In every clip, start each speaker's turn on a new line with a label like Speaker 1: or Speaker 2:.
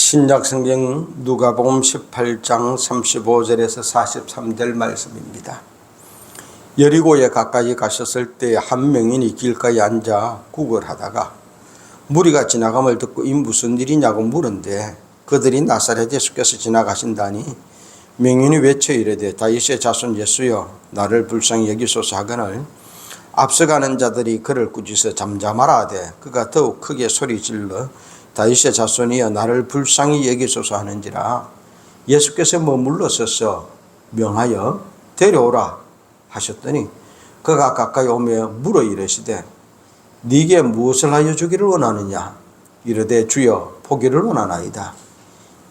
Speaker 1: 신약성경 누가복음 18장 35절에서 43절 말씀입니다. 여리고에 가까이 가셨을 때 한 명인이 길가에 앉아 구걸하다가 무리가 지나감을 듣고 이 무슨 일이냐고 물은데 그들이 나사렛 예수께서 지나가신다니 명인이 외쳐 이르되 다윗의 자손 예수여 나를 불쌍히 여기소서 하거늘 앞서가는 자들이 그를 꾸짖어 잠잠하라 하되 그가 더욱 크게 소리 질러 다윗의 자손이여 나를 불쌍히 여기소서 하는지라 예수께서 머물러 서서 명하여 데려오라 하셨더니 그가 가까이 오며 물어 이르시되 네게 무엇을 하여 주기를 원하느냐 이르되 주여 보기를 원하나이다.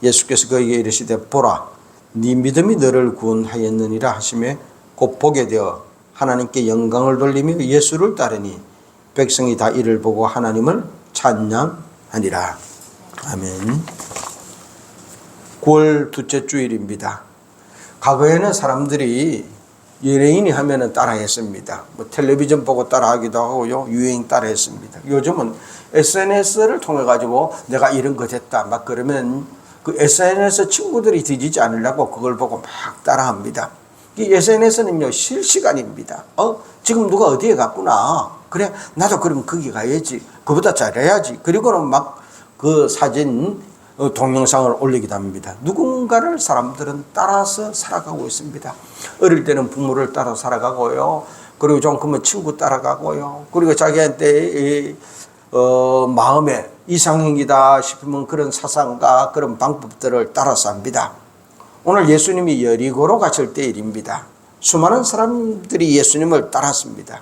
Speaker 1: 예수께서 그에게 이르시되 보라 네 믿음이 너를 구원하였느니라 하시매 곧 보게 되어 하나님께 영광을 돌리며 예수를 따르니 백성이 다 이를 보고 하나님을 찬양하니라. 아멘. 9월 둘째 주일입니다. 과거에는 사람들이 연예인이 하면은 따라했습니다. 뭐 텔레비전 보고 따라하기도 하고요, 유행 따라했습니다. 요즘은 SNS를 통해 가지고 내가 이런 거 됐다 막 그러면 그 SNS 친구들이 뒤지지 않으려고 그걸 보고 막 따라합니다. 이 SNS는요 실시간입니다. 지금 누가 어디에 갔구나. 그래 나도 그럼 거기 가야지. 그보다 잘해야지. 그리고는 막 그 사진 동영상을 올리기도 합니다. 누군가를 사람들은 따라서 살아가고 있습니다. 어릴 때는 부모를 따라 살아가고요. 그리고 좀 크면 친구 따라가고요. 그리고 자기한테 마음에 이상형이다 싶으면 그런 사상과 그런 방법들을 따라서 합니다. 오늘 예수님이 여리고로 가실 때 일입니다. 수많은 사람들이 예수님을 따랐습니다.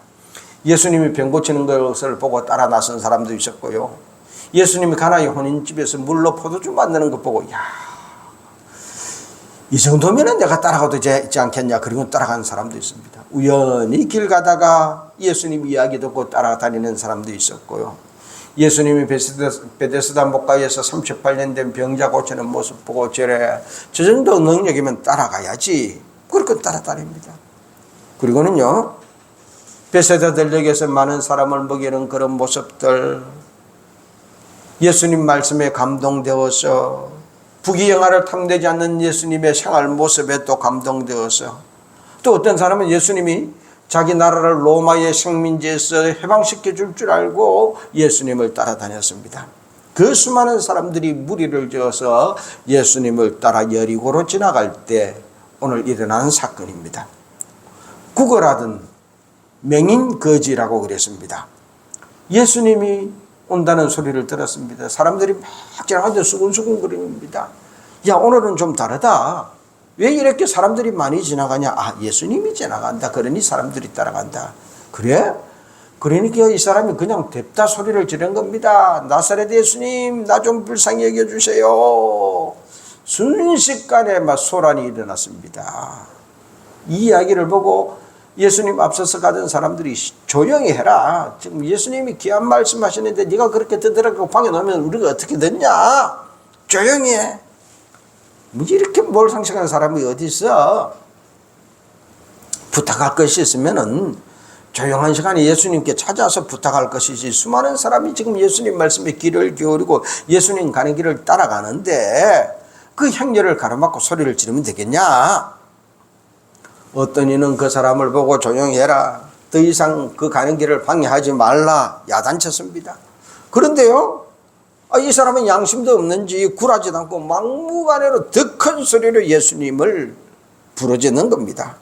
Speaker 1: 예수님이 병 고치는 것을 보고 따라 나선 사람도 있었고요. 예수님이 가나의 혼인집에서 물로 포도주 만드는 것 보고 이 정도면 내가 따라가도 되지 않겠냐. 그리고 따라가는 사람도 있습니다. 우연히 길 가다가 예수님 이야기 듣고 따라다니는 사람도 있었고요. 예수님이 베데스다 목가에서 38년 된 병자 고치는 모습 보고 저 정도 능력이면 따라가야지. 그렇게 따라다닙니다. 그리고는요, 베데스다 들녘에서 많은 사람을 먹이는 그런 모습들, 예수님 말씀에 감동되어서 부귀영화를 탐내지 않는 예수님의 생활 모습에 또 감동되어서 또 어떤 사람은 예수님이 자기 나라를 로마의 식민지에서 해방시켜 줄 줄 알고 예수님을 따라다녔습니다. 그 수많은 사람들이 무리를 지어서 예수님을 따라 여리고로 지나갈 때 오늘 일어난 사건입니다. 구걸하던 맹인 거지라고 그랬습니다. 예수님이 온다는 소리를 들었습니다. 사람들이 막 지나가는데 수근수근 거립니다. 야, 오늘은 좀 다르다. 왜 이렇게 사람들이 많이 지나가냐? 예수님이 지나간다. 그러니 사람들이 따라간다. 그래? 그러니까 이 사람이 그냥 뎁다 소리를 지른 겁니다. 나사렛 예수님, 나 좀 불쌍히 여겨주세요. 순식간에 막 소란이 일어났습니다. 이 이야기를 보고 예수님 앞서서 가던 사람들이 조용히 해라. 지금 예수님이 귀한 말씀 하시는데 네가 그렇게 떠들어가고 방에 놓으면 우리가 어떻게 듣냐? 조용히 해. 뭐 이렇게 몰상식한 사람이 어디 있어? 부탁할 것이 있으면은 조용한 시간에 예수님께 찾아서 부탁할 것이지. 수많은 사람이 지금 예수님 말씀에 귀를 기울이고 예수님 가는 길을 따라가는데 그 행렬을 가로막고 소리를 지르면 되겠냐? 어떤 이는 그 사람을 보고 조용히 해라. 더 이상 그 가는 길을 방해하지 말라. 야단쳤습니다. 그런데요, 이 사람은 양심도 없는지 굴하지도 않고 막무가내로 더 큰 소리로 예수님을 부르짖는 겁니다.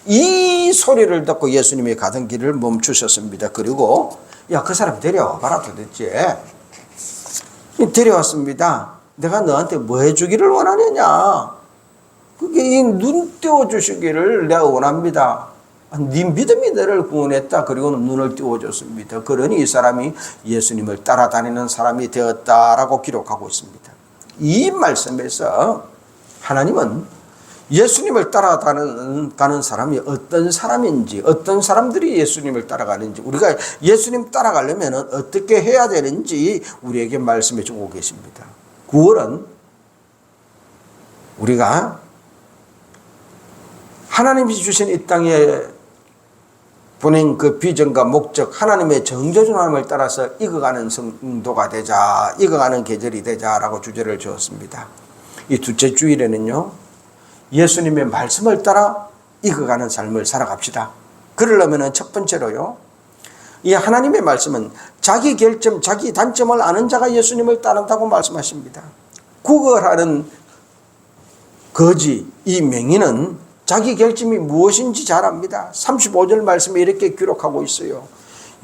Speaker 1: 이 소리를 듣고 예수님이 가던 길을 멈추셨습니다. 그리고 그 사람 데려와봐라 도대체. 데려왔습니다. 내가 너한테 뭐 해주기를 원하느냐? 그게 눈 띄워주시기를 내가 원합니다. 네 믿음이 너를 구원했다. 그리고는 눈을 띄워줬습니다. 그러니 이 사람이 예수님을 따라다니는 사람이 되었다라고 기록하고 있습니다. 이 말씀에서 하나님은 예수님을 따라가는 사람이 어떤 사람인지, 어떤 사람들이 예수님을 따라가는지, 우리가 예수님 따라가려면 어떻게 해야 되는지 우리에게 말씀해 주고 계십니다. 9월은 우리가 하나님이 주신 이 땅에 보낸 그 비전과 목적, 하나님의 정조준함을 따라서 익어가는 성도가 되자, 익어가는 계절이 되자라고 주제를 주었습니다. 이 둘째 주일에는요, 예수님의 말씀을 따라 익어가는 삶을 살아갑시다. 그러려면 첫 번째로요, 이 하나님의 말씀은 자기 결점, 자기 단점을 아는 자가 예수님을 따른다고 말씀하십니다. 구걸하는 거지, 이 맹인은 자기 결점이 무엇인지 잘 압니다. 35절 말씀에 이렇게 기록하고 있어요.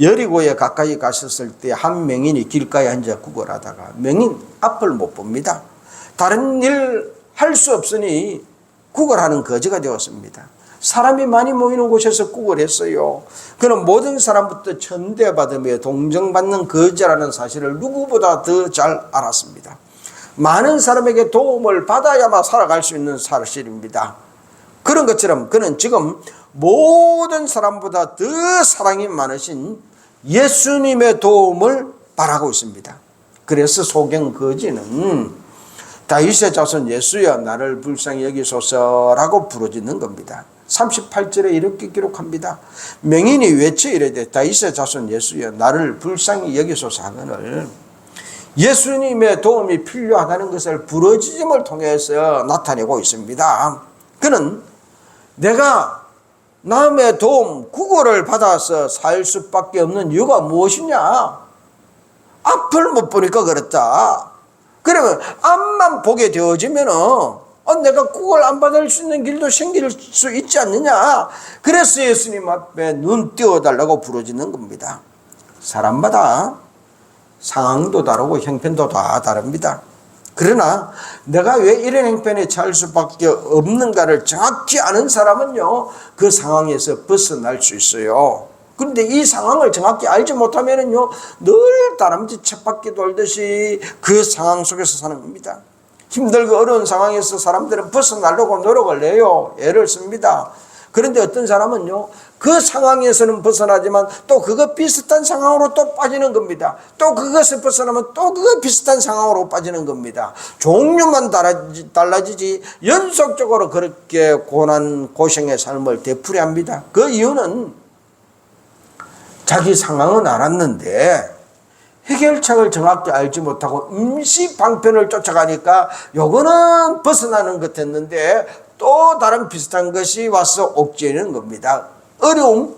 Speaker 1: 여리고에 가까이 가셨을 때 한 맹인이 길가에 앉아 구걸하다가, 맹인 앞을 못 봅니다. 다른 일 할 수 없으니 구걸하는 거지가 되었습니다. 사람이 많이 모이는 곳에서 구걸했어요. 그는 모든 사람부터 천대받으며 동정받는 거지라는 사실을 누구보다 더 잘 알았습니다. 많은 사람에게 도움을 받아야만 살아갈 수 있는 사실입니다. 그런 것처럼 그는 지금 모든 사람보다 더 사랑이 많으신 예수님의 도움을 바라고 있습니다. 그래서 소경 거지는 다윗의 자손 예수여 나를 불쌍히 여기소서라고 부르짖는 겁니다. 38절에 이렇게 기록합니다. 맹인이 외쳐 이르되 다윗의 자손 예수여 나를 불쌍히 여기소서 하거늘, 예수님의 도움이 필요하다는 것을 부르짖음을 통해서 나타내고 있습니다. 그는 내가 남의 도움, 구걸을 받아서 살 수밖에 없는 이유가 무엇이냐? 앞을 못 보니까 그렇다. 그러면 앞만 보게 되어지면 내가 구걸 안 받을 수 있는 길도 생길 수 있지 않느냐? 그래서 예수님 앞에 눈 띄워달라고 부르짖는 겁니다. 사람마다 상황도 다르고 형편도 다 다릅니다. 그러나 내가 왜 이런 형편에 처할 수밖에 없는가를 정확히 아는 사람은요, 그 상황에서 벗어날 수 있어요. 그런데 이 상황을 정확히 알지 못하면은요, 늘 다람쥐 쳇바퀴 돌듯이 그 상황 속에서 사는 겁니다. 힘들고 어려운 상황에서 사람들은 벗어나려고 노력을 해요. 애를 씁니다. 그런데 어떤 사람은요, 그 상황에서는 벗어나지만 또 그거 비슷한 상황으로 또 빠지는 겁니다. 또 그것을 벗어나면 또 그거 비슷한 상황으로 빠지는 겁니다. 종류만 달라지지 연속적으로 그렇게 고생의 삶을 되풀이합니다. 그 이유는 자기 상황은 알았는데 해결책을 정확히 알지 못하고 임시 방편을 쫓아가니까 요거는 벗어나는 것 했는데 또 다른 비슷한 것이 와서 옥죄는 겁니다. 어려움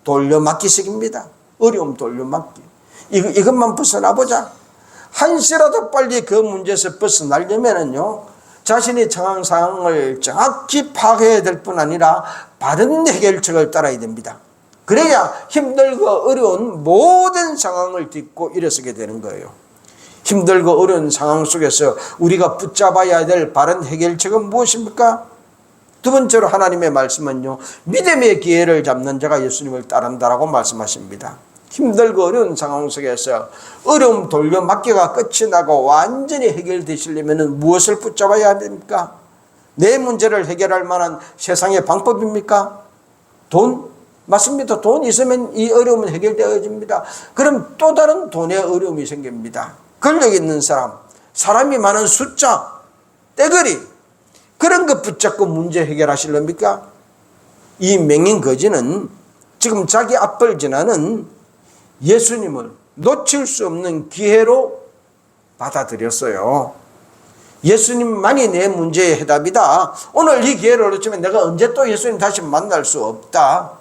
Speaker 1: 돌려막기식입니다. 어려움 돌려막기. 이것만 벗어나보자. 한시라도 빨리 그 문제에서 벗어나려면은요, 자신의 정황 상황을 정확히 파악해야 될 뿐 아니라 바른 해결책을 따라야 됩니다. 그래야 힘들고 어려운 모든 상황을 딛고 일어서게 되는 거예요. 힘들고 어려운 상황 속에서 우리가 붙잡아야 될 바른 해결책은 무엇입니까? 두 번째로 하나님의 말씀은요, 믿음의 기회를 잡는 자가 예수님을 따른다라고 말씀하십니다. 힘들고 어려운 상황 속에서 어려움 돌려막기가 끝이 나고 완전히 해결되시려면 무엇을 붙잡아야 됩니까? 내 문제를 해결할 만한 세상의 방법입니까? 돈? 맞습니다. 돈 있으면 이 어려움은 해결되어집니다. 그럼 또 다른 돈의 어려움이 생깁니다. 권력 있는 사람, 사람이 많은 숫자, 떼거리, 그런 것 붙잡고 문제 해결하실랍니까? 이 맹인 거지는 지금 자기 앞을 지나는 예수님을 놓칠 수 없는 기회로 받아들였어요. 예수님만이 내 문제의 해답이다. 오늘 이 기회를 놓치면 내가 언제 또 예수님 다시 만날 수 없다.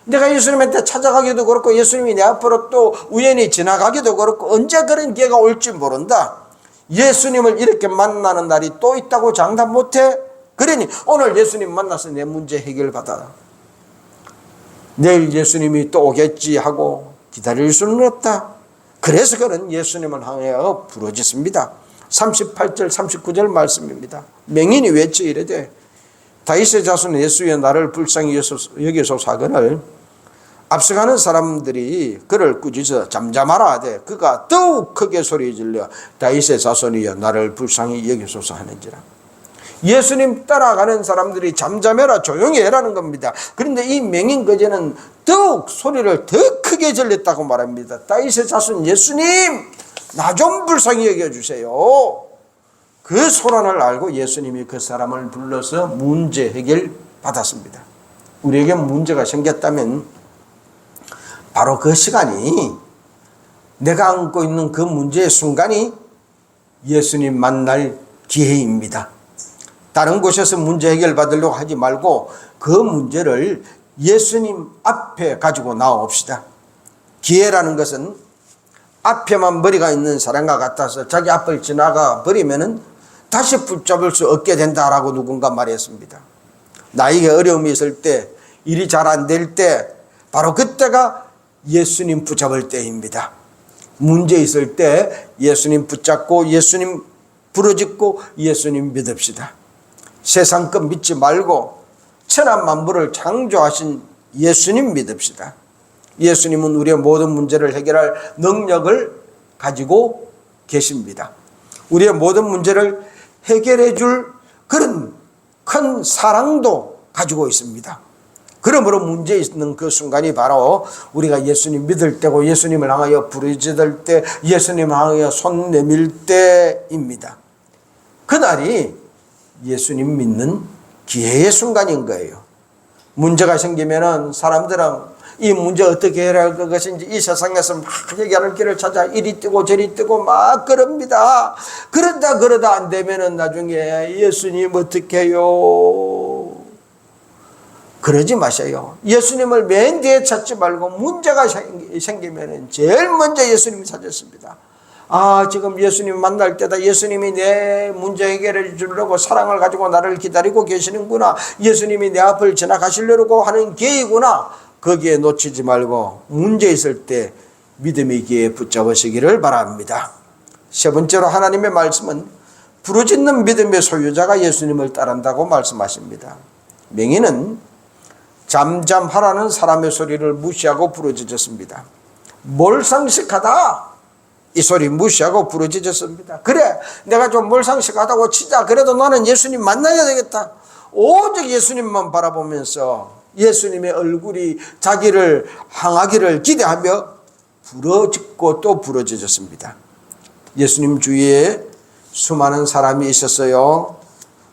Speaker 1: 내가 예수님한테 찾아가기도 그렇고 예수님이 내 앞으로 또 우연히 지나가기도 그렇고 언제 그런 기회가 올지 모른다. 예수님을 이렇게 만나는 날이 또 있다고 장담 못해? 그러니 오늘 예수님 만나서 내 문제 해결받아라. 내일 예수님이 또 오겠지 하고 기다릴 수는 없다. 그래서 그는 예수님을 향하여 부르짖습니다. 38절 39절 말씀입니다. 맹인이 외쳐 이르되 다윗의 자손 예수여 나를 불쌍히 여기소서 하거늘, 앞서가는 사람들이 그를 꾸짖어 잠잠하라 하되 그가 더욱 크게 소리 질러 다윗의 자손이여 나를 불쌍히 여기소서 하는지라. 예수님 따라가는 사람들이 잠잠해라, 조용히 해라는 겁니다. 그런데 이 맹인 거제는 더욱 소리를 더 크게 질렀다고 말합니다. 다윗의 자손 예수님, 나 좀 불쌍히 여겨주세요. 그 소란을 알고 예수님이 그 사람을 불러서 문제 해결 받았습니다. 우리에게 문제가 생겼다면 바로 그 시간이, 내가 안고 있는 그 문제의 순간이 예수님 만날 기회입니다. 다른 곳에서 문제 해결 받으려고 하지 말고 그 문제를 예수님 앞에 가지고 나옵시다. 기회라는 것은 앞에만 머리가 있는 사람과 같아서 자기 앞을 지나가 버리면은 다시 붙잡을 수 없게 된다라고 누군가 말했습니다. 나에게 어려움이 있을 때, 일이 잘 안 될 때, 바로 그때가 예수님 붙잡을 때입니다. 문제 있을 때 예수님 붙잡고 예수님 부르짖고 예수님 믿읍시다. 세상 것 믿지 말고 천하 만물을 창조하신 예수님 믿읍시다. 예수님은 우리의 모든 문제를 해결할 능력을 가지고 계십니다. 우리의 모든 문제를 해결해 줄 그런 큰 사랑도 가지고 있습니다. 그러므로 문제 있는 그 순간이 바로 우리가 예수님 믿을 때고 예수님을 향하여 부르짖을 때, 예수님을 향하여 손 내밀 때입니다. 그날이 예수님 믿는 기회의 순간인 거예요. 문제가 생기면은 사람들은 이 문제 어떻게 해결할 것인지 이 세상에서 막 해결할 길을 찾아 이리 뛰고 저리 뛰고 막 그럽니다. 그러다 안 되면은 나중에 예수님 어떻게 해요? 그러지 마세요. 예수님을 맨 뒤에 찾지 말고 문제가 생기면은 제일 먼저 예수님을 찾았습니다. 아, 지금 예수님 만날 때다. 예수님이 내 문제 해결해 주려고 사랑을 가지고 나를 기다리고 계시는구나. 예수님이 내 앞을 지나가시려고 하는 기회이구나. 거기에 놓치지 말고 문제 있을 때 믿음의 기회에 붙잡으시기를 바랍니다. 세 번째로 하나님의 말씀은 부르짖는 믿음의 소유자가 예수님을 따른다고 말씀하십니다. 맹인은 잠잠하라는 사람의 소리를 무시하고 부르짖었습니다. 몰상식하다, 이 소리 무시하고 부르짖었습니다. 그래, 내가 좀 몰상식하다고 치자. 그래도 나는 예수님 만나야 되겠다. 오직 예수님만 바라보면서 예수님의 얼굴이 자기를 향하기를 기대하며 부르짖고 또 부르짖었습니다. 예수님 주위에 수많은 사람이 있었어요.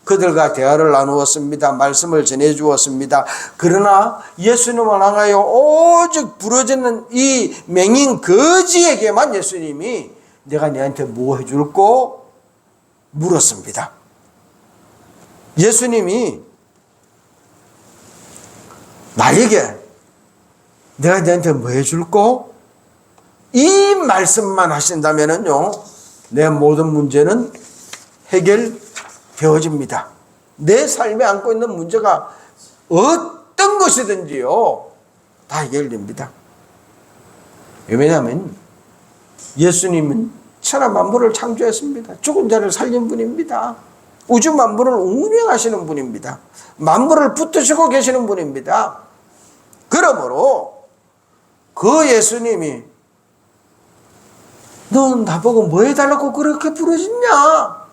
Speaker 1: 그들과 대화를 나누었습니다. 말씀을 전해주었습니다. 그러나 예수님을 향하여 오직 부르짖는 이 맹인 거지에게만 예수님이 내가 너한테 뭐 해줄꼬? 물었습니다. 예수님이 나에게 내가 너한테 뭐 해줄꼬? 이 말씀만 하신다면요, 내 모든 문제는 해결되어집니다. 내 삶에 안고 있는 문제가 어떤 것이든지요, 다 해결됩니다. 왜냐하면 예수님은 천하 만물을 창조했습니다. 죽은 자를 살린 분입니다. 우주 만물을 운영하시는 분입니다. 만물을 붙드시고 계시는 분입니다. 그러므로 그 예수님이 넌 나보고 뭐 해달라고 그렇게 부르짖냐?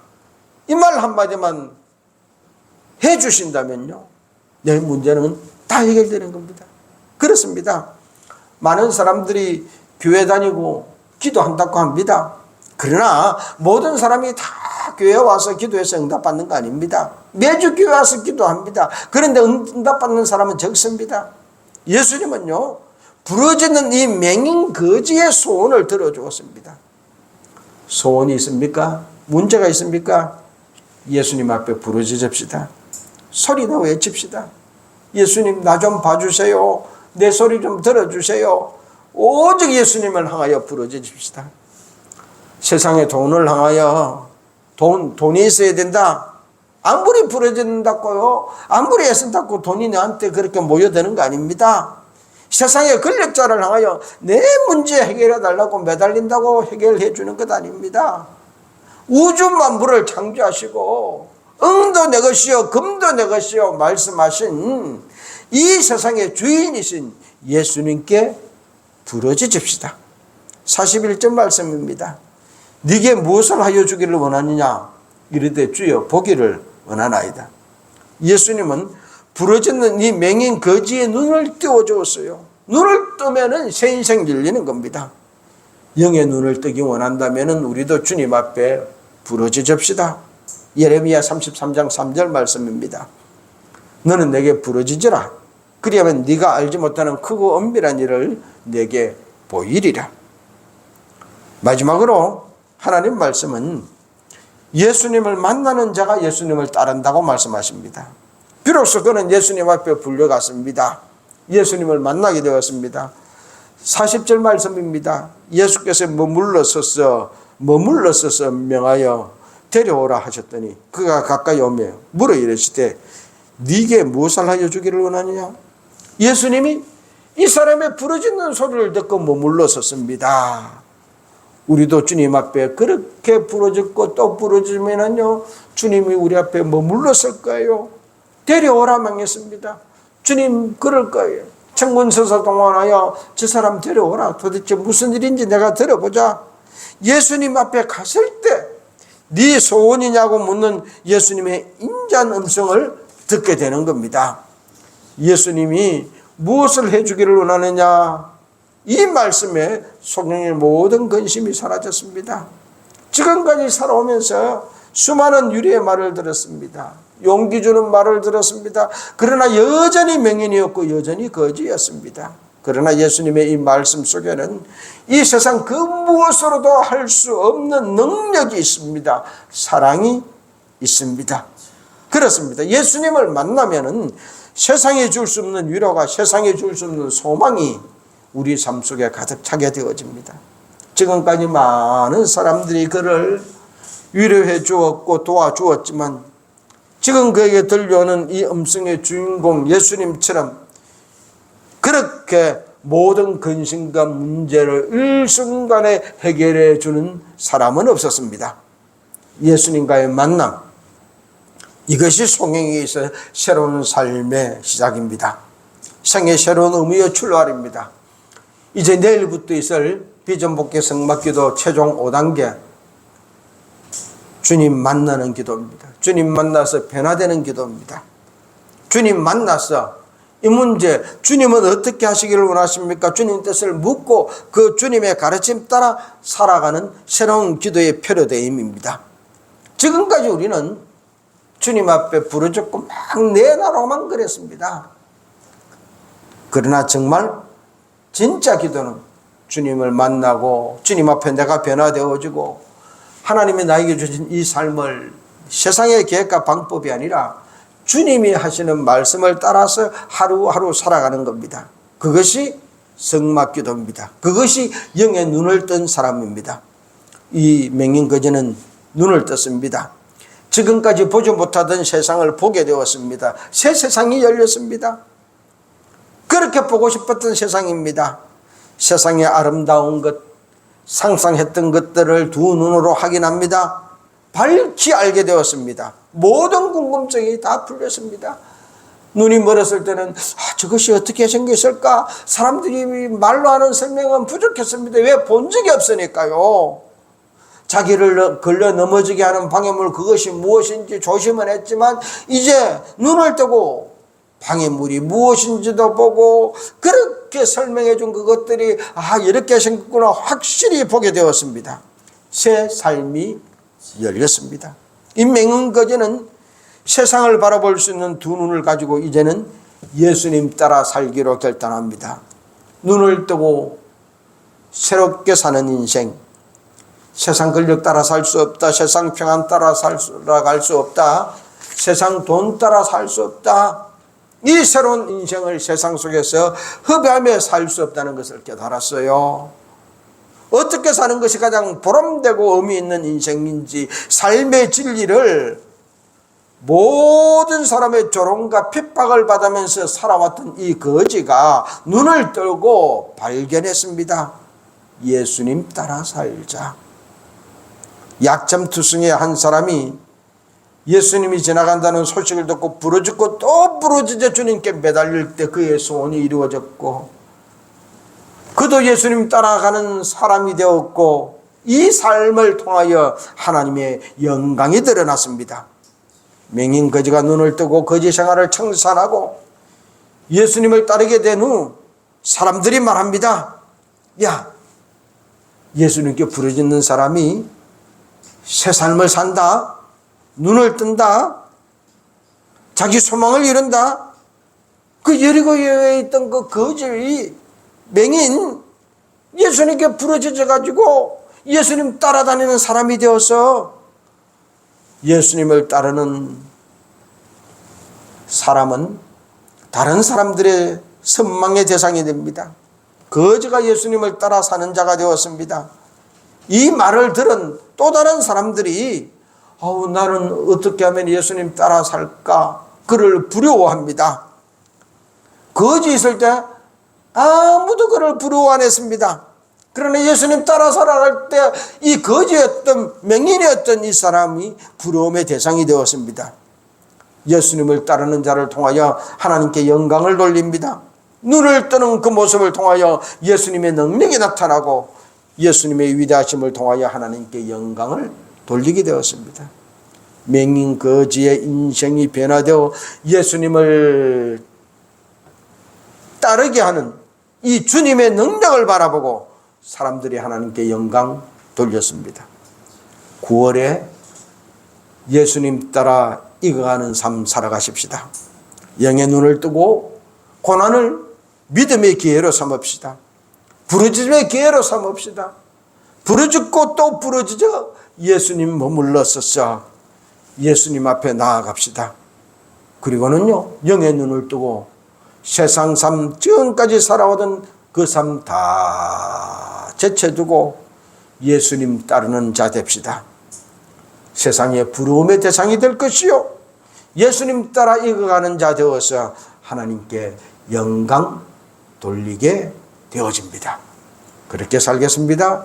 Speaker 1: 이 말 한마디만 해주신다면요, 내 문제는 다 해결되는 겁니다. 그렇습니다. 많은 사람들이 교회 다니고 기도한다고 합니다. 그러나 모든 사람이 다 교회 와서 기도해서 응답받는 거 아닙니다. 매주 교회 와서 기도합니다. 그런데 응답받는 사람은 적습니다. 예수님은요, 부르짖는 이 맹인 거지의 소원을 들어주었습니다. 소원이 있습니까? 문제가 있습니까? 예수님 앞에 부르짖읍시다. 소리나 외칩시다. 예수님, 나 좀 봐주세요. 내 소리 좀 들어주세요. 오직 예수님을 향하여 부르짖읍시다. 세상에 돈을 향하여 돈이 있어야 된다. 아무리 부르짖는다고요, 아무리 애쓴다고 돈이 나한테 그렇게 모여드는 거 아닙니다. 세상의 권력자를 향하여 내 문제 해결해 달라고 매달린다고 해결해 주는 것 아닙니다. 우주 만물을 창조하시고 응도 내 것이요 금도 내 것이요 말씀하신 이 세상의 주인이신 예수님께 부르짖읍시다. 41절 말씀입니다. 네게 무엇을 하여 주기를 원하느냐? 이르되 주여 보기를 원하나이다. 예수님은 부르짖는 이 맹인 거지의 눈을 띄워주었어요. 눈을 뜨면은 새 인생 열리는 겁니다. 영의 눈을 뜨기 원한다면은 우리도 주님 앞에 부르짖읍시다. 예레미야 33장 3절 말씀입니다. 너는 내게 부르짖으라. 그리하면 네가 알지 못하는 크고 엄밀한 일을 내게 보이리라. 마지막으로 하나님 말씀은 예수님을 만나는 자가 예수님을 따른다고 말씀하십니다. 비로소 그는 예수님 앞에 불려갔습니다. 예수님을 만나게 되었습니다. 40절 말씀입니다. 예수께서 머물러 서서 명하여 데려오라 하셨더니 그가 가까이 오며 물어 이르시되 네게 무엇을 하여 주기를 원하느냐? 예수님이 이 사람의 부르짖는 소리를 듣고 머물러 섰습니다. 우리도 주님 앞에 그렇게 부르짖고 또 부르짖으면요 주님이 우리 앞에 머물러 설 거예요. 데려오라 망했습니다. 주님 그럴 거예요. 청군서서 동원하여 저 사람 데려오라. 도대체 무슨 일인지 내가 들어보자. 예수님 앞에 갔을 때 네 소원이냐고 묻는 예수님의 인자한 음성을 듣게 되는 겁니다. 예수님이 무엇을 해주기를 원하느냐? 이 말씀에 성령의 모든 근심이 사라졌습니다. 지금까지 살아오면서 수많은 유리의 말을 들었습니다. 용기 주는 말을 들었습니다. 그러나 여전히 맹인이었고 여전히 거지였습니다. 그러나 예수님의 이 말씀 속에는 이 세상 그 무엇으로도 할 수 없는 능력이 있습니다. 사랑이 있습니다. 그렇습니다. 예수님을 만나면은 세상에 줄 수 없는 위로가, 세상에 줄 수 없는 소망이 우리 삶 속에 가득 차게 되어집니다. 지금까지 많은 사람들이 그를 위로해 주었고 도와주었지만 지금 그에게 들려오는 이 음성의 주인공 예수님처럼 그렇게 모든 근심과 문제를 일순간에 해결해 주는 사람은 없었습니다. 예수님과의 만남, 이것이 송영에 있어 새로운 삶의 시작입니다. 생의 새로운 의미의 출발입니다. 이제 내일부터 있을 비전 복귀 성막기도 최종 5단계 주님 만나는 기도입니다. 주님 만나서 변화되는 기도입니다. 주님 만나서 이 문제 주님은 어떻게 하시기를 원하십니까? 주님 뜻을 묻고 그 주님의 가르침 따라 살아가는 새로운 기도의 표류대임입니다. 지금까지 우리는 주님 앞에 부르짖고 막 내나로만 그랬습니다. 그러나 정말 진짜 기도는 주님을 만나고 주님 앞에 내가 변화되어지고 하나님이 나에게 주신 이 삶을 세상의 계획과 방법이 아니라 주님이 하시는 말씀을 따라서 하루하루 살아가는 겁니다. 그것이 성막기도입니다. 그것이 영의 눈을 뜬 사람입니다. 이 맹인 거지는 눈을 떴습니다. 지금까지 보지 못하던 세상을 보게 되었습니다. 새 세상이 열렸습니다. 그렇게 보고 싶었던 세상입니다. 세상의 아름다운 것, 상상했던 것들을 두 눈으로 확인합니다. 밝히 알게 되었습니다. 모든 궁금증이 다 풀렸습니다. 눈이 멀었을 때는 저것이 어떻게 생겼을까? 사람들이 말로 하는 설명은 부족했습니다. 왜? 본 적이 없으니까요. 자기를 걸려 넘어지게 하는 방해물 그것이 무엇인지 조심은 했지만 이제 눈을 뜨고 방해물이 무엇인지도 보고 그렇게 설명해 준 그것들이 이렇게 생겼구나 확실히 보게 되었습니다. 새 삶이 열렸습니다. 이 맹인 거지는 세상을 바라볼 수 있는 두 눈을 가지고 이제는 예수님 따라 살기로 결단합니다. 눈을 뜨고 새롭게 사는 인생, 세상 권력 따라 살 수 없다, 세상 평안 따라 살아갈 수 없다, 세상 돈 따라 살 수 없다, 이 새로운 인생을 세상 속에서 허비하며 살 수 없다는 것을 깨달았어요. 어떻게 사는 것이 가장 보람되고 의미 있는 인생인지 삶의 진리를 모든 사람의 조롱과 핍박을 받으면서 살아왔던 이 거지가 눈을 뜨고 발견했습니다. 예수님 따라 살자. 약점투성의 한 사람이 예수님이 지나간다는 소식을 듣고 부르짖고 또 부르짖어 주님께 매달릴 때 그의 소원이 이루어졌고 그도 예수님 따라가는 사람이 되었고 이 삶을 통하여 하나님의 영광이 드러났습니다. 맹인 거지가 눈을 뜨고 거지 생활을 청산하고 예수님을 따르게 된 후 사람들이 말합니다. 야, 예수님께 부르짖는 사람이 새 삶을 산다, 눈을 뜬다, 자기 소망을 이룬다. 그 여리고에 있던 그 거지 맹인 예수님께 부르짖어 가지고 예수님 따라다니는 사람이 되어서 예수님을 따르는 사람은 다른 사람들의 선망의 대상이 됩니다. 거지가 예수님을 따라 사는 자가 되었습니다. 이 말을 들은 또 다른 사람들이 나는 어떻게 하면 예수님 따라 살까? 그를 부러워합니다. 거지 있을 때 아무도 그를 부러워 안 했습니다. 그러나 예수님 따라 살아갈 때 이 거지였던 맹인이었던 이 사람이 부러움의 대상이 되었습니다. 예수님을 따르는 자를 통하여 하나님께 영광을 돌립니다. 눈을 뜨는 그 모습을 통하여 예수님의 능력이 나타나고 예수님의 위대하심을 통하여 하나님께 영광을 돌리게 되었습니다. 맹인 거지의 인생이 변화되어 예수님을 따르게 하는 이 주님의 능력을 바라보고 사람들이 하나님께 영광 돌렸습니다. 9월에 예수님 따라 익어가는 삶 살아가십시다. 영의 눈을 뜨고 고난을 믿음의 기회로 삼읍시다. 부르짖음의 기회로 삼읍시다. 부르짖고 또 부르짖어 예수님 머물렀었어. 예수님 앞에 나아갑시다. 그리고는요, 영의 눈을 뜨고 세상 삶 지금까지 살아오던 그 삶 다 제쳐두고 예수님 따르는 자 됩시다. 세상의 부러움의 대상이 될 것이요, 예수님 따라 익어가는 자 되어서 하나님께 영광 돌리게 되어집니다. 그렇게 살겠습니다.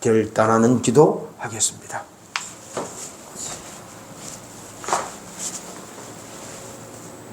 Speaker 1: 결단하는 기도 하겠습니다.